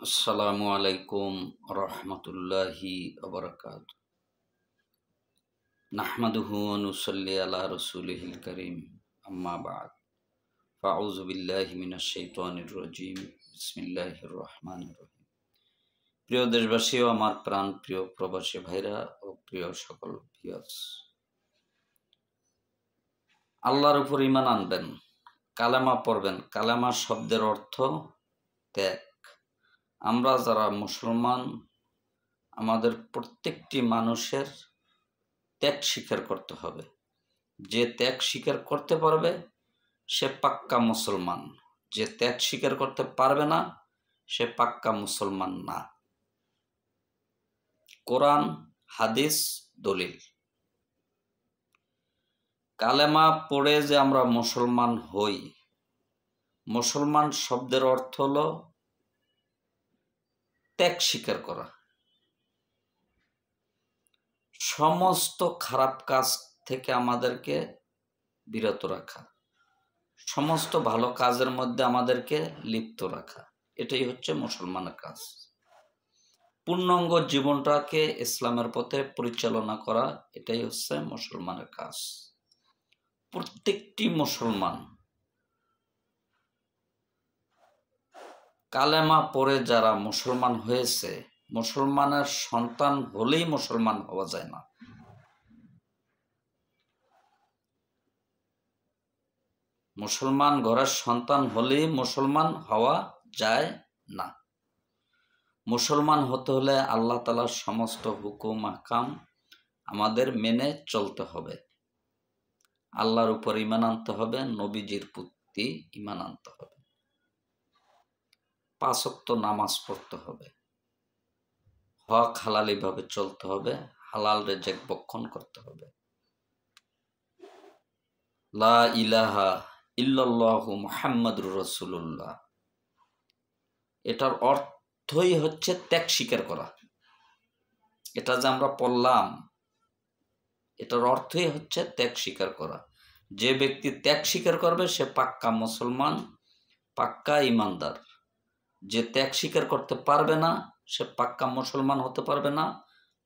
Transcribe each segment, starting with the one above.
আসসালামু আলাইকুম রহমতুল্লাহি ওবরাকাত। নাহমাদুহু ওয়া নুসাল্লি আলা রাসূলিহিল কারীম, আম্মা বা'দ। ফাউযু বিল্লাহি মিনাশ শাইতানির রাজীম। বিসমিল্লাহির রহমানির রহিম। প্রিয় দেশবাসী ও আমার প্রাণ প্রিয় প্রবাসী ভাইরা ও প্রিয় সকল ভিউয়ার্স, আল্লাহর উপর ঈমান আনবেন, কালেমা পড়বেন। কালেমা শব্দের অর্থ ত্যাগ। আমরা যারা মুসলমান, আমাদের প্রত্যেকটি মানুষের ত্যাগ স্বীকার করতে হবে। যে ত্যাগ স্বীকার করতে পারবে সে পাক্কা মুসলমান, যে ত্যাগ স্বীকার করতে পারবে না সে পাক্কা মুসলমান না। কোরআন, হাদিস, দলিল। কালেমা পড়ে যে আমরা মুসলমান হই, মুসলমান শব্দের অর্থ হলো ত্যাগ স্বীকার করা, সমস্ত খারাপ কাজ থেকে আমাদেরকে বিরত রাখা, সমস্ত ভালো কাজের মধ্যে আমাদেরকে লিপ্ত রাখা। এটাই হচ্ছে মুসলমানের কাজ। পূর্ণাঙ্গ জীবনটাকে ইসলামের পথে পরিচালনা করা, এটাই হচ্ছে মুসলমানের কাজ। প্রত্যেকটি মুসলমান কালেমা পড়ে যারা মুসলমান হয়েছে, মুসলমানের সন্তান হলেই মুসলমান হওয়া যায় না। মুসলমান ঘরের সন্তান হলেই মুসলমান হওয়া যায় না। মুসলমান হতে হলে আল্লাহ তাআলার সমস্ত হুকুম আহকাম আমাদের মেনে চলতে হবে। আল্লাহর উপর ঈমান আনতে হবে, নবীজির প্রতি ঈমান আনতে হবে, 5 ওয়াক্ত নামাজ পড়তে হবে, হক হালালি ভাবে চলতে হবে, হালাল রিজিক ভক্ষণ করতে হবে। লা ইলাহা ইল্লাল্লাহু মুহাম্মাদুর রাসূলুল্লাহ, এটার অর্থই হচ্ছে ত্যাগ স্বীকার করা। এটা যে আমরা পড়লাম, এটার অর্থই হচ্ছে ত্যাগ স্বীকার করা। যে ব্যক্তি ত্যাগ স্বীকার করবে সে পাক্কা মুসলমান, পাক্কা ঈমানদার। যে ত্যাগ স্বীকার করতে পারবে না সে পাক্কা মুসলমান হতে পারবে না,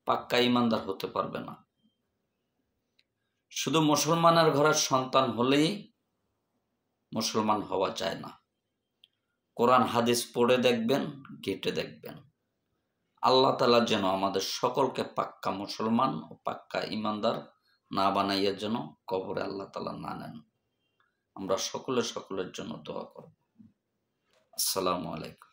পাক্কা ঈমানদার হতে পারবে না। শুধু মুসলমানের ঘরের সন্তান হলেই মুসলমান হওয়া যায় না। কোরআন হাদিস পড়ে দেখবেন, ঘেঁটে দেখবেন। আল্লাহ তাআলা যেন আমাদের সকলকে পাক্কা মুসলমান ও পাক্কা ঈমানদার না বানাইয়া যেন কবরে আল্লাহ তাআলা না নেন। আমরা সকলের জন্য দোয়া করব। আসসালামু আলাইকুম।